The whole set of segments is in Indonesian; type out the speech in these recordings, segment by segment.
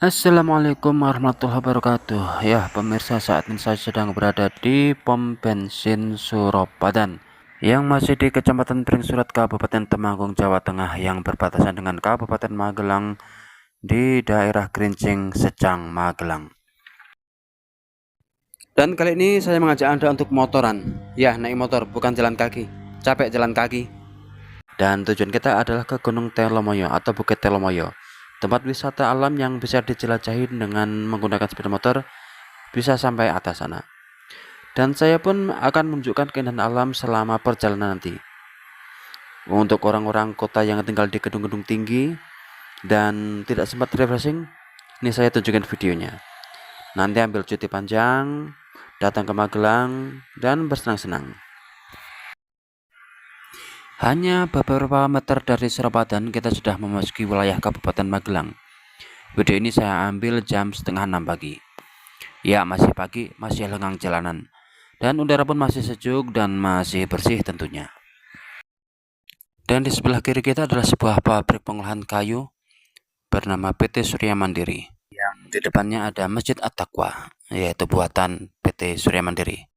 Assalamualaikum warahmatullahi wabarakatuh. Ya, pemirsa, saat ini saya sedang berada di pom bensin Suropadan yang masih di Kecamatan Pringsurat, Kabupaten Temanggung, Jawa Tengah, yang berbatasan dengan Kabupaten Magelang di daerah Grincing, Secang, Magelang. Dan kali ini saya mengajak Anda untuk motoran. Ya, naik motor, bukan jalan kaki. Capek jalan kaki. Dan tujuan kita adalah ke Gunung Telomoyo atau Bukit Telomoyo, tempat wisata alam yang bisa dijelajahi dengan menggunakan sepeda motor, bisa sampai atas sana. Dan saya pun akan menunjukkan keindahan alam selama perjalanan nanti. Untuk orang-orang kota yang tinggal di gedung-gedung tinggi dan tidak sempat refreshing, ini saya tunjukkan videonya. Nanti ambil cuti panjang, datang ke Magelang, dan bersenang-senang. Hanya beberapa meter dari Suropadan, kita sudah memasuki wilayah Kabupaten Magelang. Video ini saya ambil jam setengah 6 pagi. Ya, masih pagi, masih lengang jalanan. Dan udara pun masih sejuk dan masih bersih tentunya. Dan di sebelah kiri kita adalah sebuah pabrik pengolahan kayu bernama PT Surya Mandiri. Yang di depannya ada Masjid At-Taqwa, yaitu buatan PT Surya Mandiri.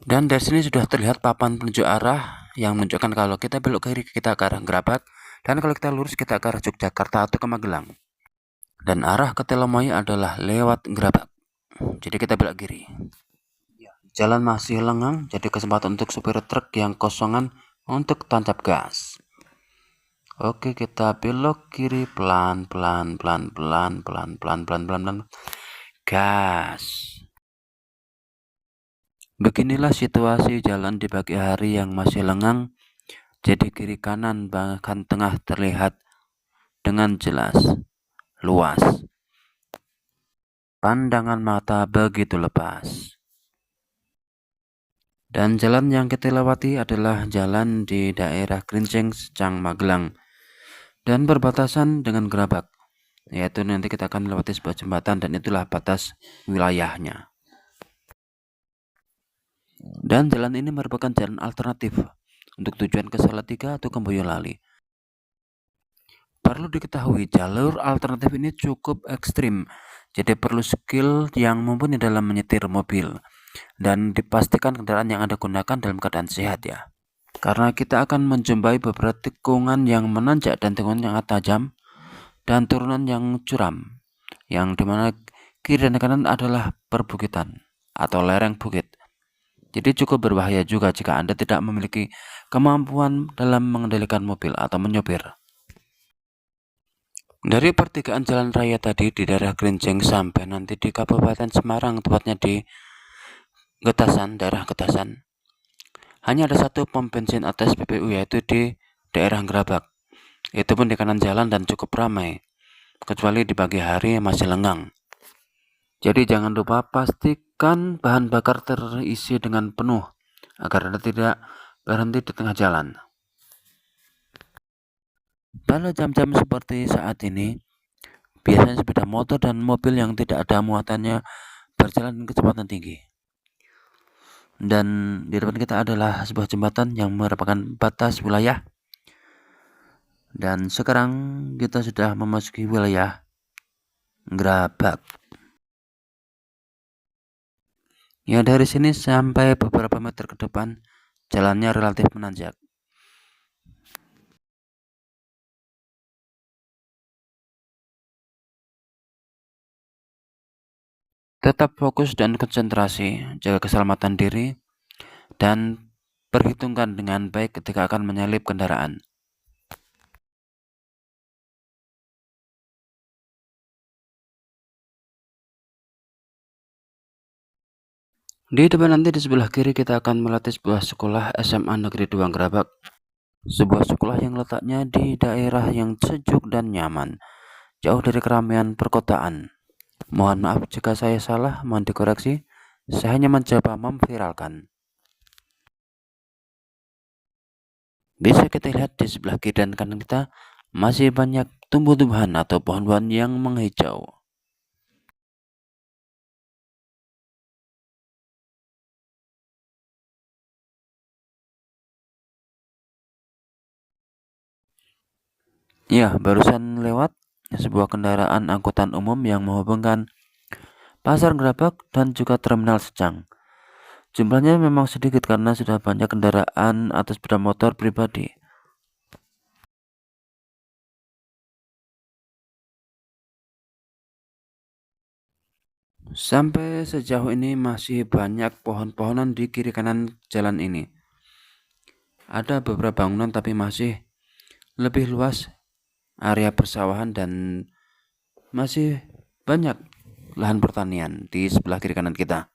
Dan dari sini sudah terlihat papan penunjuk arah yang menunjukkan kalau kita belok kiri kita ke arah Gerabak, dan kalau kita lurus kita ke arah Yogyakarta atau ke Magelang. Dan arah ke Telomoyo adalah lewat Gerabak. Jadi kita belok kiri. Jalan masih lengang, jadi kesempatan untuk supir truk yang kosongan untuk tancap gas. Oke, kita belok kiri pelan-pelan, pelan-pelan, pelan-pelan, pelan-pelan, gas. Beginilah situasi jalan di pagi hari yang masih lengang, jadi kiri kanan bahkan tengah terlihat dengan jelas, luas. Pandangan mata begitu lepas. Dan jalan yang kita lewati adalah jalan di daerah Grincing, Secang, Magelang, dan berbatasan dengan Gerabak, yaitu nanti kita akan melewati sebuah jembatan dan itulah batas wilayahnya. Dan jalan ini merupakan jalan alternatif untuk tujuan ke Salatiga atau ke Boyolali. Perlu diketahui, jalur alternatif ini cukup ekstrim, jadi perlu skill yang mumpuni dalam menyetir mobil, dan dipastikan kendaraan yang Anda gunakan dalam keadaan sehat ya. Karena kita akan menjumpai beberapa tikungan yang menanjak dan tikungan yang tajam, dan turunan yang curam, yang dimana kiri dan kanan adalah perbukitan atau lereng bukit. Jadi cukup berbahaya juga jika Anda tidak memiliki kemampuan dalam mengendalikan mobil atau menyopir. Dari pertigaan jalan raya tadi di daerah Grincing sampai nanti di Kabupaten Semarang, tepatnya di Getasan, daerah Getasan, hanya ada satu pom bensin atau SPBU, yaitu di daerah Gerabak. Itu pun di kanan jalan dan cukup ramai, kecuali di pagi hari masih lengang. Jadi jangan lupa pastikan bahan bakar terisi dengan penuh agar Anda tidak berhenti di tengah jalan. Pada jam-jam seperti saat ini, biasanya sepeda motor dan mobil yang tidak ada muatannya berjalan dengan kecepatan tinggi. Dan di depan kita adalah sebuah jembatan yang merupakan batas wilayah. Dan sekarang kita sudah memasuki wilayah Gerabak. Ya, dari sini sampai beberapa meter ke depan, jalannya relatif menanjak. Tetap fokus dan konsentrasi, jaga keselamatan diri, dan perhitungkan dengan baik ketika akan menyalip kendaraan. Di depan nanti di sebelah kiri kita akan melatih sebuah sekolah SMA Negeri 2 Gerabak. Sebuah sekolah yang letaknya di daerah yang sejuk dan nyaman, jauh dari keramaian perkotaan. Mohon maaf jika saya salah, mohon dikoreksi. Saya hanya mencoba memviralkan. Bisa kita lihat di sebelah kiri dan kanan kita masih banyak tumbuh-tumbuhan atau pohon-pohon yang menghijau. Ya, barusan lewat sebuah kendaraan angkutan umum yang menghubungkan Pasar Gerabak dan juga Terminal Secang. Jumlahnya memang sedikit karena sudah banyak kendaraan atau sepeda motor pribadi. Sampai sejauh ini masih banyak pohon-pohonan di kiri kanan jalan ini. Ada beberapa bangunan tapi masih lebih luas area persawahan dan masih banyak lahan pertanian di sebelah kiri kanan kita.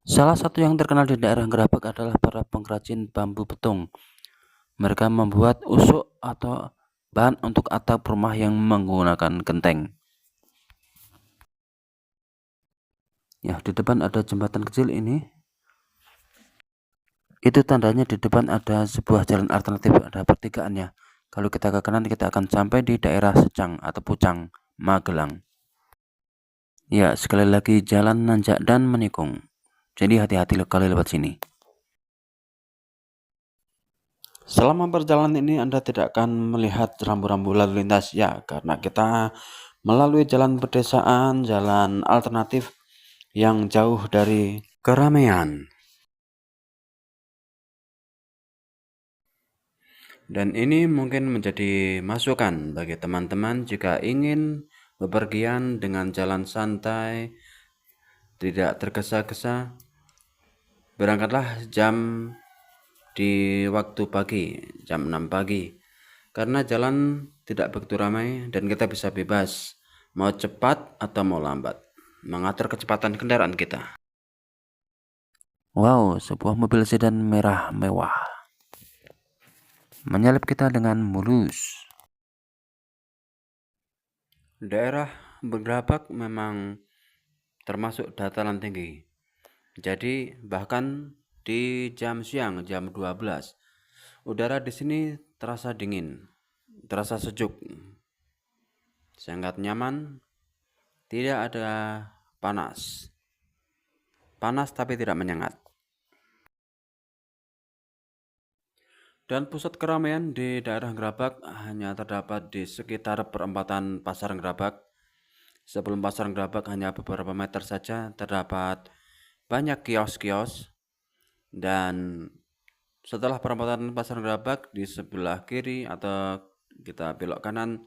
Salah satu yang terkenal di daerah Gerabak adalah para pengrajin bambu betung. Mereka membuat usuk atau bahan untuk atap rumah yang menggunakan genteng. Ya, di depan ada jembatan kecil ini. Itu tandanya di depan ada sebuah jalan alternatif, ada pertigaannya. Kalau kita ke kanan, kita akan sampai di daerah Secang atau Pucang, Magelang. Ya, sekali lagi jalan nanjak dan menikung. Jadi hati-hati kalau lewat sini. Selama perjalanan ini Anda tidak akan melihat rambu-rambu lalu lintas ya, karena kita melalui jalan pedesaan, jalan alternatif yang jauh dari keramaian. Dan ini mungkin menjadi masukan bagi teman-teman jika ingin bepergian dengan jalan santai, tidak tergesa-gesa. Berangkatlah di waktu pagi, jam 6 pagi. Karena jalan tidak begitu ramai dan kita bisa bebas mau cepat atau mau lambat mengatur kecepatan kendaraan kita. Wow, sebuah mobil sedan merah mewah menyalip kita dengan mulus. Daerah Gerabak memang termasuk dataran tinggi. Jadi bahkan di jam siang, jam 12, udara di sini terasa dingin, terasa sejuk, sangat nyaman, tidak ada panas. Panas tapi tidak menyengat. Dan pusat keramaian di daerah Gerabak hanya terdapat di sekitar perempatan Pasar Gerabak. Sebelum Pasar Gerabak hanya beberapa meter saja terdapat banyak kios-kios, dan setelah perempatan Pasar Gerabak di sebelah kiri atau kita belok kanan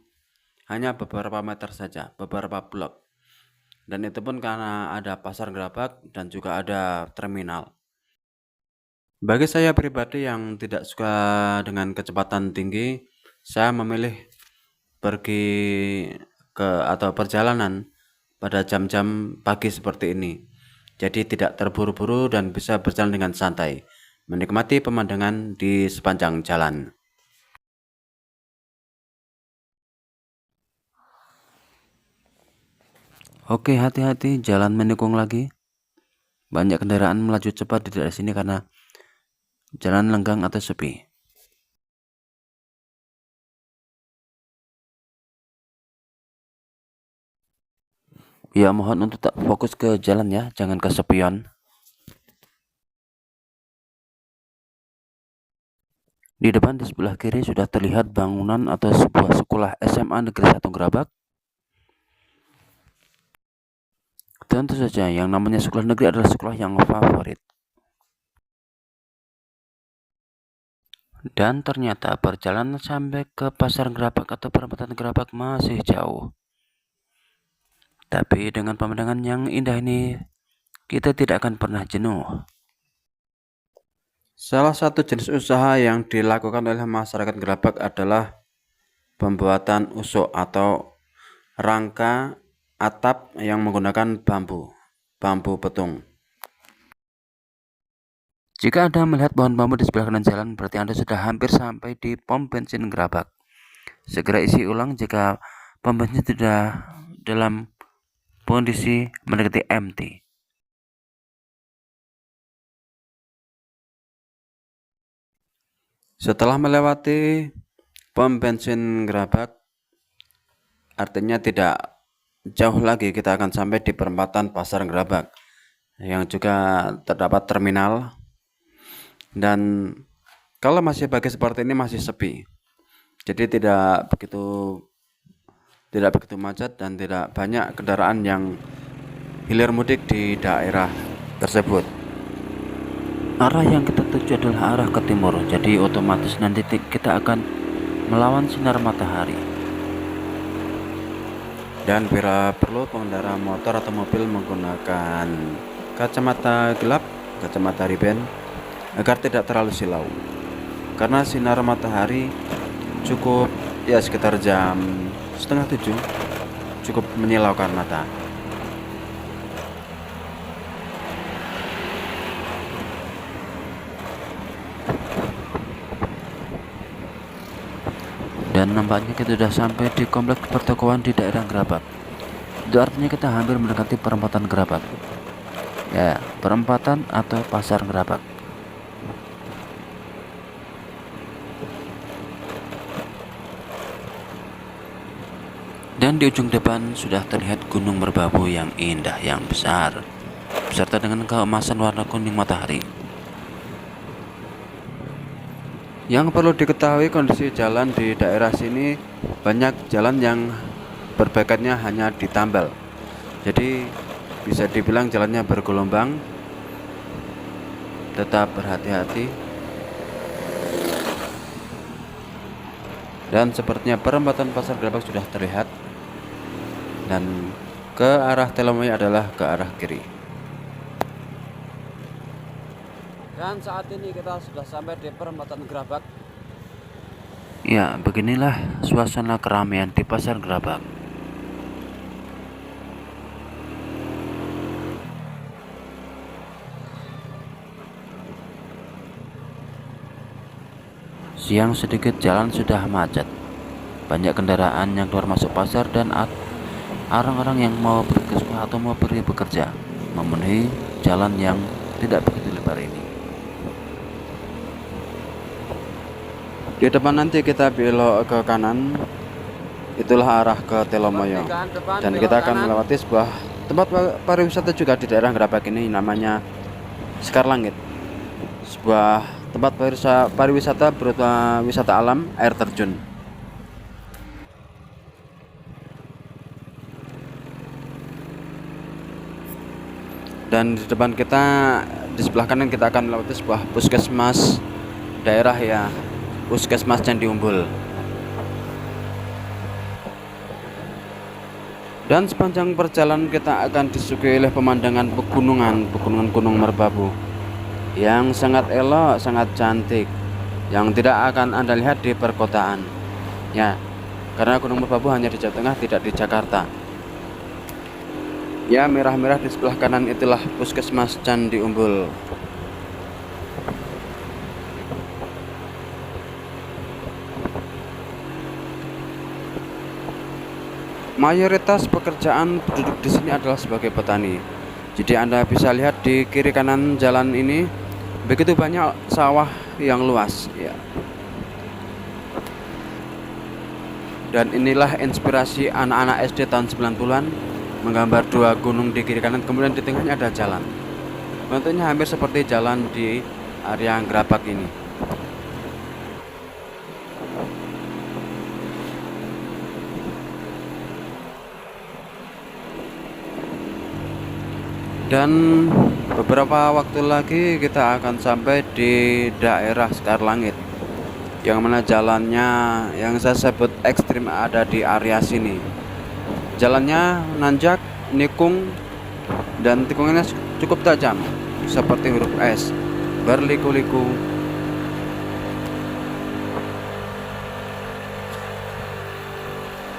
hanya beberapa meter saja, beberapa blok. Dan itu pun karena ada Pasar Gerabak dan juga ada terminal. Bagi saya pribadi yang tidak suka dengan kecepatan tinggi, saya memilih pergi atau perjalanan pada jam-jam pagi seperti ini. Jadi tidak terburu-buru dan bisa berjalan dengan santai, menikmati pemandangan di sepanjang jalan. Oke, hati-hati, jalan menikung lagi. Banyak kendaraan melaju cepat di daerah sini karena jalan lenggang atau sepi. Ya, mohon untuk tak fokus ke jalan ya, jangan ke spion. Di depan di sebelah kiri sudah terlihat bangunan atau sebuah sekolah SMA Negeri 1 Gerabak. Tentu saja yang namanya sekolah negeri adalah sekolah yang favorit. Dan ternyata perjalanan sampai ke Pasar Gerabak atau perempatan Gerabak masih jauh. Tapi dengan pemandangan yang indah ini, kita tidak akan pernah jenuh. Salah satu jenis usaha yang dilakukan oleh masyarakat Gerabak adalah pembuatan usuk atau rangka atap yang menggunakan bambu betung. Jika Anda melihat pohon bambu di sebelah kanan jalan, berarti Anda sudah hampir sampai di pom bensin Gerabak. Segera isi ulang jika pom bensin sudah dalam kondisi mendekati empty. Setelah melewati pom bensin Gerabak, artinya tidak jauh lagi kita akan sampai di perempatan Pasar Gerabak yang juga terdapat terminal. Dan kalau masih pagi seperti ini masih sepi, jadi tidak begitu tidak begitu macet dan tidak banyak kendaraan yang hilir mudik di daerah tersebut. Arah yang kita tuju adalah arah ke timur, jadi otomatis nanti kita akan melawan sinar matahari. Dan bila perlu, pengendara motor atau mobil menggunakan kacamata gelap, kacamata riben, agar tidak terlalu silau. Karena sinar matahari cukup sekitar jam 6:30 cukup menyilaukan mata. Dan nampaknya kita sudah sampai di kompleks pertokoan di daerah Gerabak. Itu artinya kita hampir mendekati perempatan Gerabak. Ya, perempatan atau pasar Gerabak. Dan di ujung depan sudah terlihat Gunung Merbabu yang indah, yang besar, beserta dengan keemasan warna kuning matahari. Yang perlu diketahui, kondisi jalan di daerah sini banyak jalan yang perbaikannya hanya ditambal. Jadi bisa dibilang jalannya bergelombang. Tetap berhati-hati. Dan sepertinya perempatan pasar Gerabak sudah terlihat. Dan ke arah Telomoyo adalah ke arah kiri. Dan saat ini kita sudah sampai di perempatan Gerabak. Ya, beginilah suasana keramaian di pasar Gerabak. Siang sedikit jalan sudah macet. Banyak kendaraan yang keluar masuk pasar dan orang-orang yang mau pergi ke sekolah atau mau pergi bekerja memenuhi jalan yang tidak begitu lebar ini. Di depan nanti kita belok ke kanan, itulah arah ke Telomoyo. Dan kita akan melewati sebuah tempat pariwisata juga di daerah Gerabak ini, namanya Sekar Langit. Sebuah tempat pariwisata berupa wisata alam air terjun. Dan di depan kita, di sebelah kanan kita akan melewati sebuah puskesmas daerah, ya, Puskesmas Candi Umbul. Dan sepanjang perjalanan kita akan disuguhi oleh pemandangan pegunungan Gunung Merbabu yang sangat elok, sangat cantik, yang tidak akan Anda lihat di perkotaan. Ya, karena Gunung Merbabu hanya di Jawa Tengah, tidak di Jakarta. Ya, merah-merah di sebelah kanan itulah Puskesmas Candi Umbul. Mayoritas pekerjaan penduduk di sini adalah sebagai petani. Jadi Anda bisa lihat di kiri kanan jalan ini begitu banyak sawah yang luas, ya. Dan inilah inspirasi anak-anak SD tahun 90-an menggambar dua gunung di kiri kanan, kemudian di tengahnya ada jalan. Bentuknya hampir seperti jalan di area Gerabak ini. Dan beberapa waktu lagi kita akan sampai di daerah Sekar Langit, yang mana jalannya yang saya sebut ekstrim ada di area sini. Jalannya nanjak, nikung, dan tikungannya cukup tajam seperti huruf S, berliku-liku.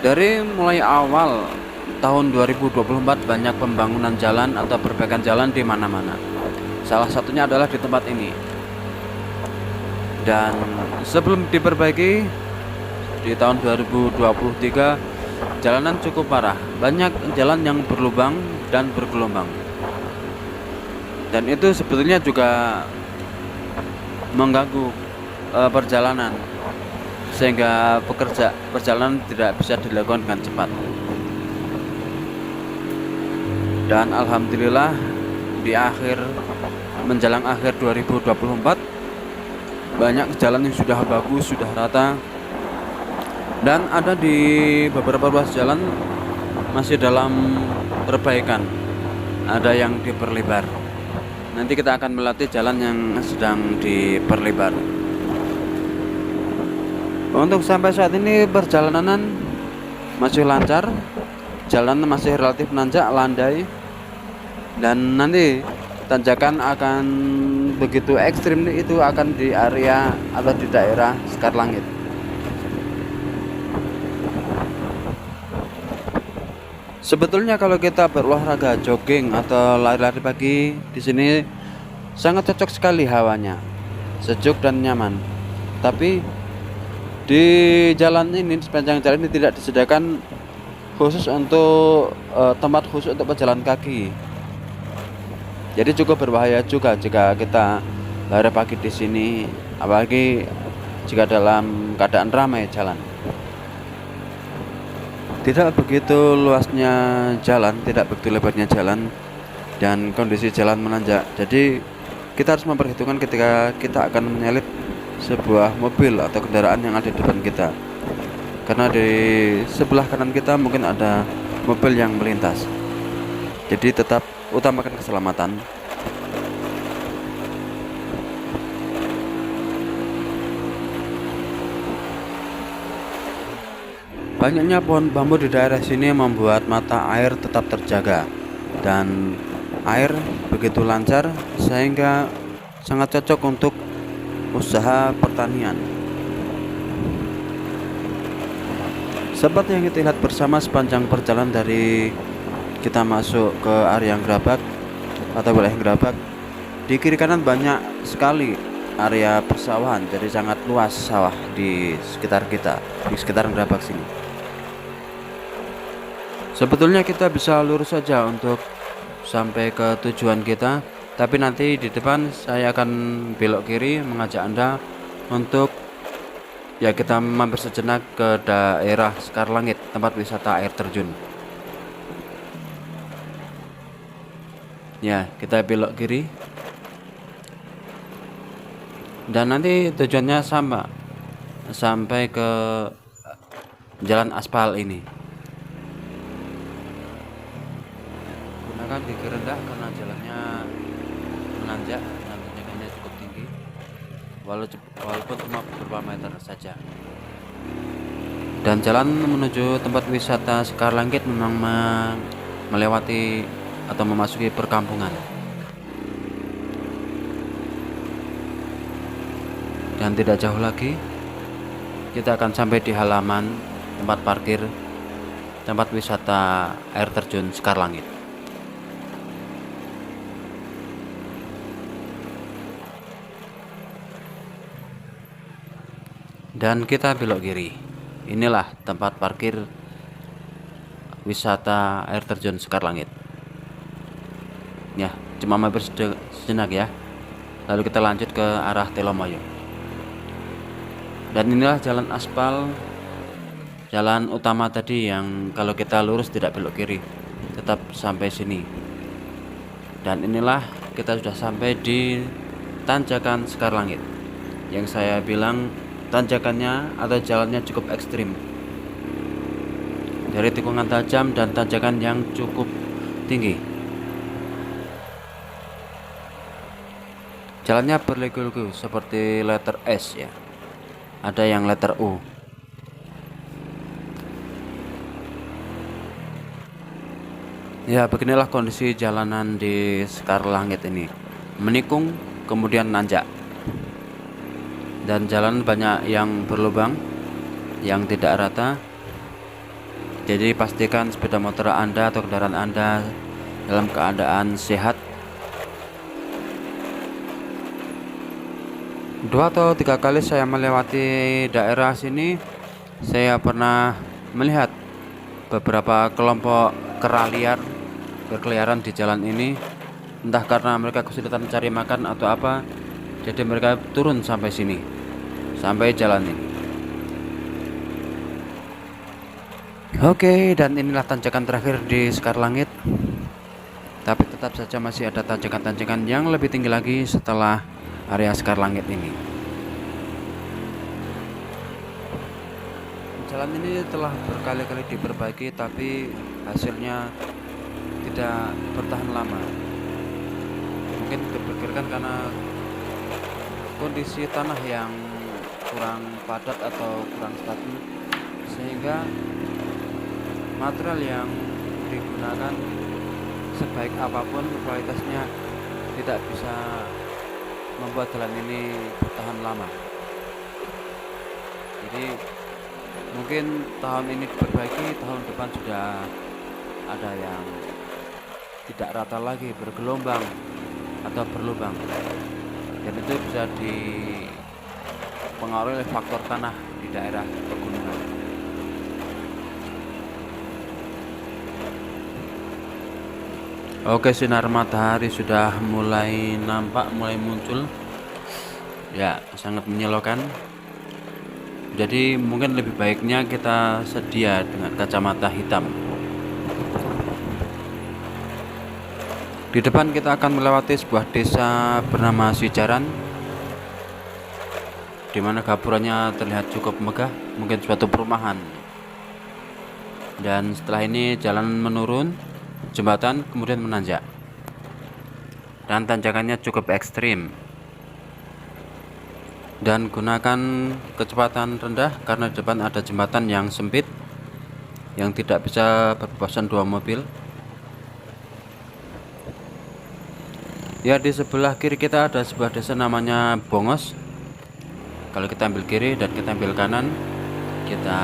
Dari mulai awal tahun 2024 banyak pembangunan jalan atau perbaikan jalan di mana-mana. Salah satunya adalah di tempat ini. Dan sebelum diperbaiki di tahun 2023, jalanan cukup parah. Banyak jalan yang berlubang dan bergelombang. Dan itu sebetulnya juga mengganggu perjalanan, sehingga perjalanan tidak bisa dilakukan dengan cepat. Dan alhamdulillah di menjelang akhir 2024 banyak jalan yang sudah bagus, sudah rata, Dan ada di beberapa ruas jalan masih dalam perbaikan, ada yang diperlebar. Nanti kita akan melatih jalan yang sedang diperlebar. Untuk sampai saat ini perjalanan masih lancar, jalan masih relatif nanjak, landai, dan nanti tanjakan akan begitu ekstrim, itu akan di area atau di daerah Sekar Langit. Sebetulnya kalau kita berolahraga jogging atau lari-lari pagi di sini sangat cocok sekali, hawanya sejuk dan nyaman. Tapi di jalan ini, sepanjang jalan ini tidak disediakan khusus untuk tempat khusus untuk pejalan kaki. Jadi cukup berbahaya juga jika kita lari pagi di sini, apalagi jika dalam keadaan ramai jalan. Tidak begitu luasnya jalan, tidak begitu lebarnya jalan, dan kondisi jalan menanjak. Jadi kita harus memperhitungkan ketika kita akan menyalip sebuah mobil atau kendaraan yang ada di depan kita, karena di sebelah kanan kita mungkin ada mobil yang melintas. Jadi tetap utamakan keselamatan. Banyaknya pohon bambu di daerah sini membuat mata air tetap terjaga, dan air begitu lancar sehingga sangat cocok untuk usaha pertanian. Seperti yang kita lihat bersama sepanjang perjalanan dari kita masuk ke area Gerabak atau wilayah Gerabak, di kiri kanan banyak sekali area persawahan, jadi sangat luas sawah di sekitar kita, di sekitar Gerabak sini. Sebetulnya kita bisa lurus saja untuk sampai ke tujuan kita, tapi nanti di depan saya akan belok kiri mengajak Anda untuk kita mampir sejenak ke daerah Sekar Langit, tempat wisata air terjun. Ya, kita belok kiri. Dan nanti tujuannya sama, sampai ke jalan aspal ini. Gunakan gigi rendah karena jalannya menanjak dan tanjakannya cukup tinggi, walaupun cuma beberapa meter saja. Dan jalan menuju tempat wisata Sekar Langit memang melewati atau memasuki perkampungan. Dan tidak jauh lagi kita akan sampai di halaman tempat parkir tempat wisata air terjun Sekar Langit. Dan kita belok kiri. Inilah tempat parkir wisata air terjun Sekar Langit. Ya, cuma mampir sejenak ya. Lalu kita lanjut ke arah Telomoyo. Dan inilah jalan aspal, jalan utama tadi yang kalau kita lurus tidak belok kiri, tetap sampai sini. Dan inilah kita sudah sampai di tanjakan Sekar Langit, yang saya bilang tanjakannya atau jalannya cukup ekstrim, dari tikungan tajam dan tanjakan yang cukup tinggi. Jalannya berliku-liku seperti letter S ya, ada yang letter U. Ya, beginilah kondisi jalanan di Sekar Langit ini, menikung kemudian nanjak, dan jalan banyak yang berlubang, yang tidak rata. Jadi pastikan sepeda motor Anda atau kendaraan Anda dalam keadaan sehat. 2 atau 3 kali saya melewati daerah sini, saya pernah melihat beberapa kelompok kera liar berkeliaran di jalan ini. Entah karena mereka kesulitan mencari makan atau apa, jadi mereka turun sampai sini, sampai jalan ini. Oke, dan inilah tanjakan terakhir di Sekar Langit. Tapi tetap saja masih ada tanjakan-tanjakan yang lebih tinggi lagi setelah area Sekar Langit ini. Jalan ini telah berkali-kali diperbaiki, tapi hasilnya tidak bertahan lama. Mungkin diperkirakan karena kondisi tanah yang kurang padat atau kurang stabil, sehingga material yang digunakan sebaik apapun kualitasnya tidak bisa membuat jalan ini bertahan lama. Jadi mungkin tahun ini diperbaiki, tahun depan sudah ada yang tidak rata lagi, bergelombang atau berlubang, dan itu bisa dipengaruhi oleh faktor tanah di daerah pegunungan. Oke, sinar matahari sudah mulai nampak, mulai muncul ya, sangat menyilaukan. Jadi mungkin lebih baiknya kita sedia dengan kacamata hitam. Di depan kita akan melewati sebuah desa bernama Sijaran, di mana gapurannya terlihat cukup megah, mungkin suatu perumahan. Dan setelah ini jalan menurun, jembatan kemudian menanjak, dan tanjakannya cukup ekstrim. Dan gunakan kecepatan rendah karena di depan ada jembatan yang sempit yang tidak bisa berpapasan dua mobil. Ya, di sebelah kiri kita ada sebuah desa namanya Bongos. Kalau kita ambil kiri dan kita ambil kanan, kita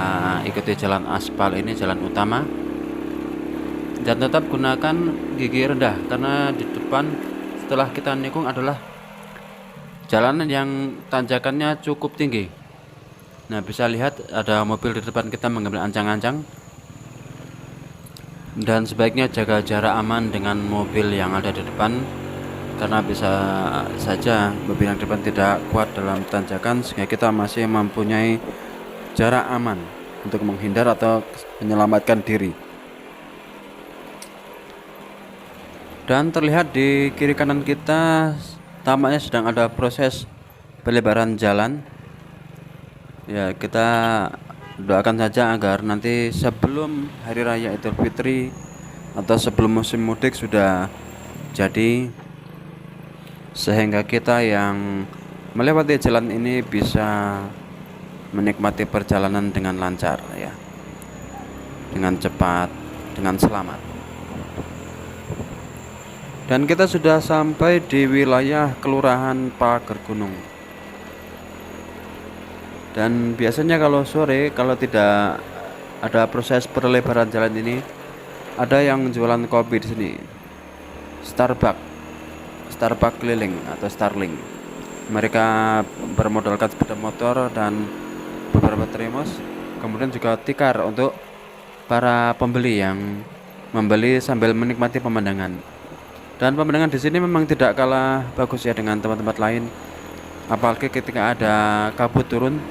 ikuti jalan aspal ini, jalan utama, dan tetap gunakan gigi rendah karena di depan setelah kita nikung adalah jalanan yang tanjakannya cukup tinggi. Nah, bisa lihat ada mobil di depan kita mengambil ancang-ancang, dan sebaiknya jaga jarak aman dengan mobil yang ada di depan, karena bisa saja mobil yang depan tidak kuat dalam tanjakan, sehingga kita masih mempunyai jarak aman untuk menghindar atau menyelamatkan diri. Dan terlihat di kiri kanan kita tampaknya sedang ada proses pelebaran jalan. Ya, kita doakan saja agar nanti sebelum Hari Raya Idul Fitri atau sebelum musim mudik sudah jadi, sehingga kita yang melewati jalan ini bisa menikmati perjalanan dengan lancar, ya, dengan cepat, dengan selamat. Dan kita sudah sampai di wilayah Kelurahan Pager Gunung. Dan biasanya kalau sore, kalau tidak ada proses perlebaran jalan ini, ada yang jualan kopi di sini, Starbucks keliling atau Starling. Mereka bermodalkan sepeda motor dan beberapa termos, kemudian juga tikar untuk para pembeli yang membeli sambil menikmati pemandangan. Dan pemandangan di sini memang tidak kalah bagus ya dengan tempat-tempat lain. Apalagi ketika ada kabut turun,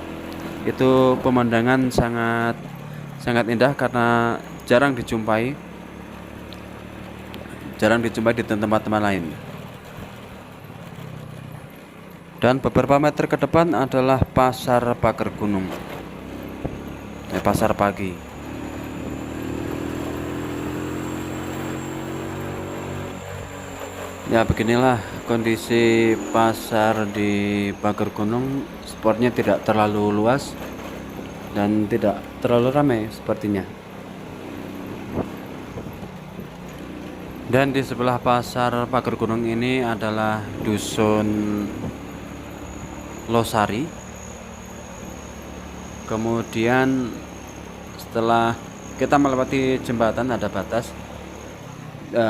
itu pemandangan sangat indah karena jarang dijumpai di tempat-tempat lain. Dan beberapa meter ke depan adalah Pasar Pager Gunung, pasar pagi. Ya, beginilah kondisi pasar di Pager Gunung. Sportnya tidak terlalu luas dan tidak terlalu ramai sepertinya. Dan di sebelah pasar Pager Gunung ini adalah dusun Losari. Kemudian setelah kita melewati jembatan ada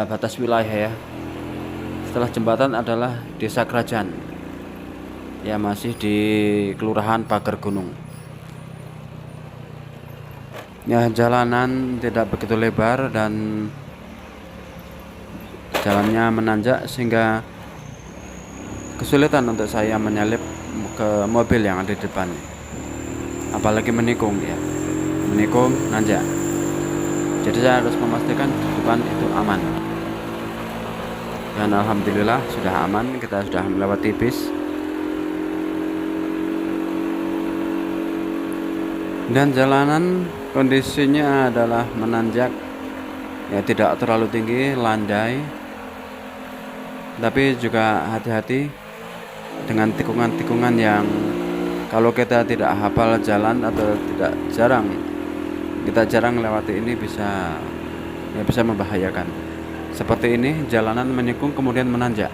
batas wilayah ya. Setelah jembatan adalah Desa Kerajaan, ya, masih di Kelurahan Pager Gunung. Ya, jalanan tidak begitu lebar dan jalannya menanjak sehingga kesulitan untuk saya menyalip ke mobil yang ada di depan, apalagi menikung, ya, menikung nanjak. Jadi saya harus memastikan di depan itu aman. Dan alhamdulillah sudah aman, kita sudah melewati bis. Dan jalanan kondisinya adalah menanjak, ya tidak terlalu tinggi, landai, tapi juga hati-hati dengan tikungan-tikungan yang kalau kita tidak hafal jalan atau kita jarang lewati ini bisa membahayakan. Seperti ini, jalanan menikung kemudian menanjak.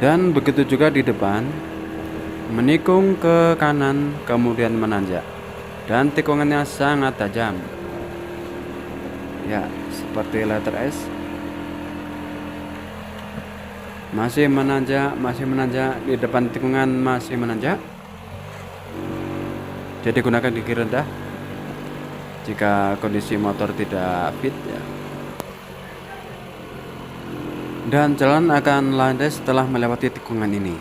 Dan begitu juga di depan, menikung ke kanan kemudian menanjak, dan tikungannya sangat tajam, ya seperti letter S. Masih menanjak di depan tikungan, masih menanjak. Jadi gunakan gigi rendah jika kondisi motor tidak fit, ya. Dan jalan akan landai setelah melewati tikungan ini.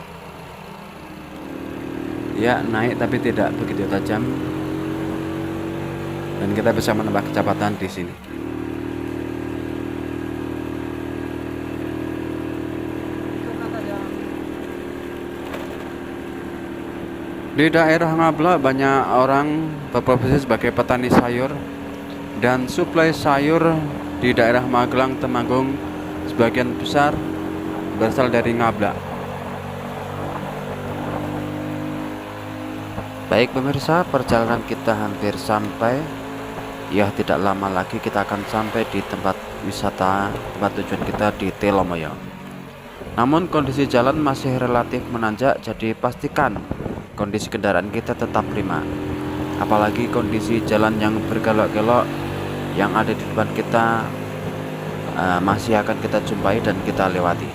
Ya, naik tapi tidak begitu tajam. Dan kita bisa menambah kecepatan di sini. Di daerah Ngabla banyak orang berprofesi sebagai petani sayur, dan suplai sayur di daerah Magelang, Temanggung sebagian besar berasal dari Ngabla. Baik pemirsa, perjalanan kita hampir sampai. Ya, tidak lama lagi kita akan sampai di tempat wisata, tempat tujuan kita di Telomoyo. Namun kondisi jalan masih relatif menanjak, jadi pastikan kondisi kendaraan kita tetap prima. Apalagi kondisi jalan yang berkelok-kelok yang ada di depan kita masih akan kita jumpai dan kita lewati.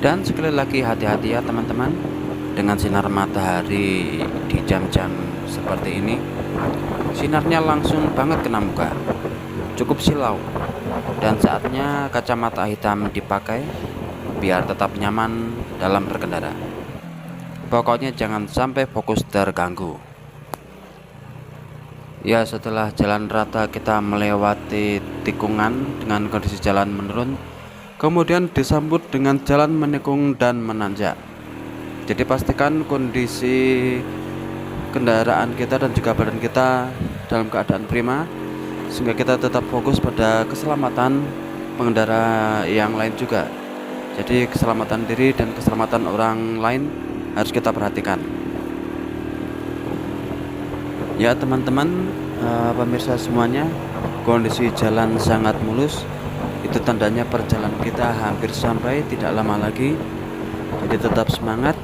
Dan sekali lagi hati-hati ya teman-teman, dengan sinar matahari di jam-jam seperti ini. Sinarnya langsung banget kena muka, cukup silau, dan saatnya kacamata hitam dipakai biar tetap nyaman dalam berkendara. Pokoknya jangan sampai fokus terganggu. Ya, setelah jalan rata kita melewati tikungan dengan kondisi jalan menurun, kemudian disambut dengan jalan menikung dan menanjak. Jadi pastikan kondisi kendaraan kita dan juga badan kita dalam keadaan prima, sehingga kita tetap fokus pada keselamatan pengendara yang lain juga. Jadi keselamatan diri dan keselamatan orang lain harus kita perhatikan. Ya teman-teman, pemirsa semuanya, kondisi jalan sangat mulus. Itu tandanya perjalanan kita hampir sampai, tidak lama lagi. Jadi tetap semangat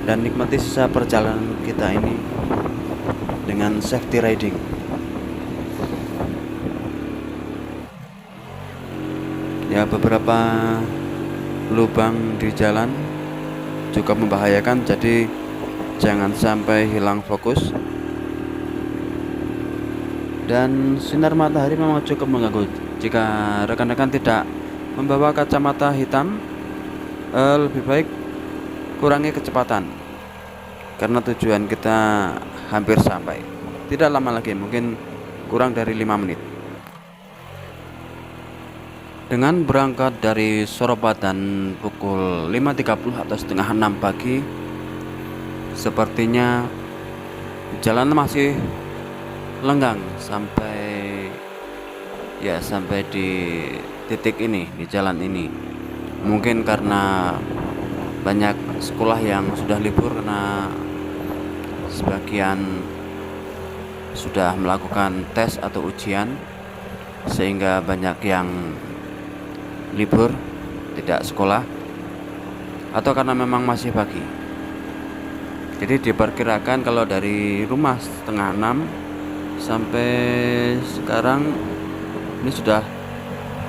dan nikmati sisa perjalanan kita ini dengan safety riding. Ya, beberapa lubang di jalan cukup membahayakan, jadi jangan sampai hilang fokus. Dan sinar matahari memang cukup mengganggu. Jika rekan-rekan tidak membawa kacamata hitam, lebih baik kurangi kecepatan, karena tujuan kita hampir sampai. Tidak lama lagi, mungkin kurang dari 5 menit. Dengan berangkat dari Sorobadan pukul 5.30 atau setengah 6 pagi, sepertinya jalan masih lenggang sampai di titik ini, di jalan ini. Mungkin karena banyak sekolah yang sudah libur, karena sebagian sudah melakukan tes atau ujian, sehingga banyak yang libur, tidak sekolah, atau karena memang masih pagi. Jadi diperkirakan kalau dari rumah setengah 6 sampai sekarang ini sudah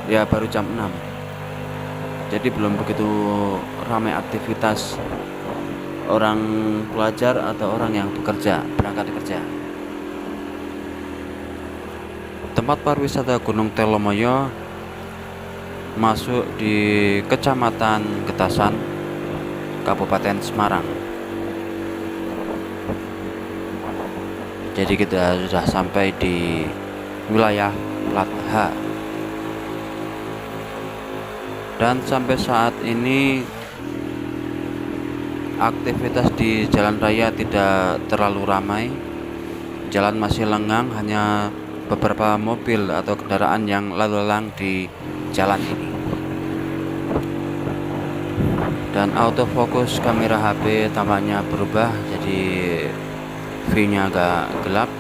baru jam 6. Jadi belum begitu ramai aktivitas orang pelajar atau orang yang berangkat kerja. Tempat pariwisata Gunung Telomoyo masuk di Kecamatan Getasan, Kabupaten Semarang. Jadi kita sudah sampai di wilayah Plat H. Dan sampai saat ini aktivitas di jalan raya tidak terlalu ramai. Jalan masih lengang, hanya beberapa mobil atau kendaraan yang lalu lalang di jalan ini. Dan autofocus kamera HP tampaknya berubah, jadi V-nya agak gelap.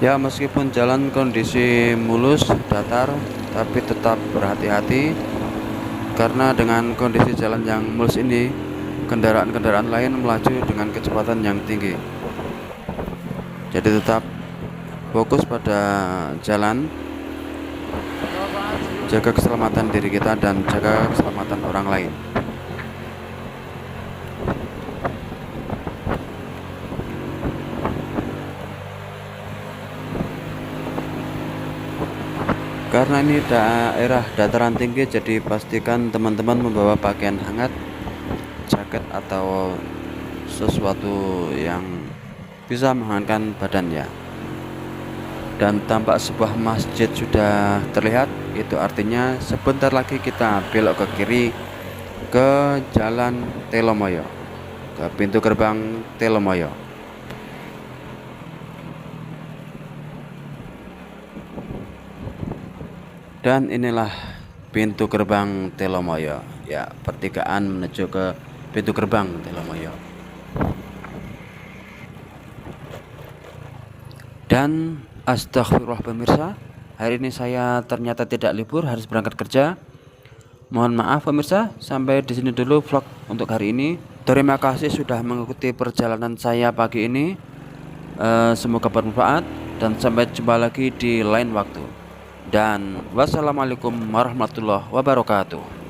Ya, meskipun jalan kondisi mulus, datar, tapi tetap berhati-hati karena dengan kondisi jalan yang mulus ini, kendaraan-kendaraan lain melaju dengan kecepatan yang tinggi. Jadi tetap fokus pada jalan, jaga keselamatan diri kita dan jaga keselamatan orang lain. Karena ini daerah dataran tinggi, jadi pastikan teman-teman membawa pakaian hangat, jaket atau sesuatu yang bisa menghangatkan badannya. Dan tampak sebuah masjid sudah terlihat, itu artinya sebentar lagi kita belok ke kiri ke Jalan Telomoyo, ke pintu gerbang Telomoyo. Dan inilah pintu gerbang Telomoyo. Ya, pertigaan menuju ke pintu gerbang Telomoyo. Dan astagfirullah pemirsa, hari ini saya ternyata tidak libur, harus berangkat kerja. Mohon maaf pemirsa, sampai di sini dulu vlog untuk hari ini. Terima kasih sudah mengikuti perjalanan saya pagi ini. Semoga bermanfaat dan sampai jumpa lagi di lain waktu. Dan wassalamualaikum warahmatullahi wabarakatuh.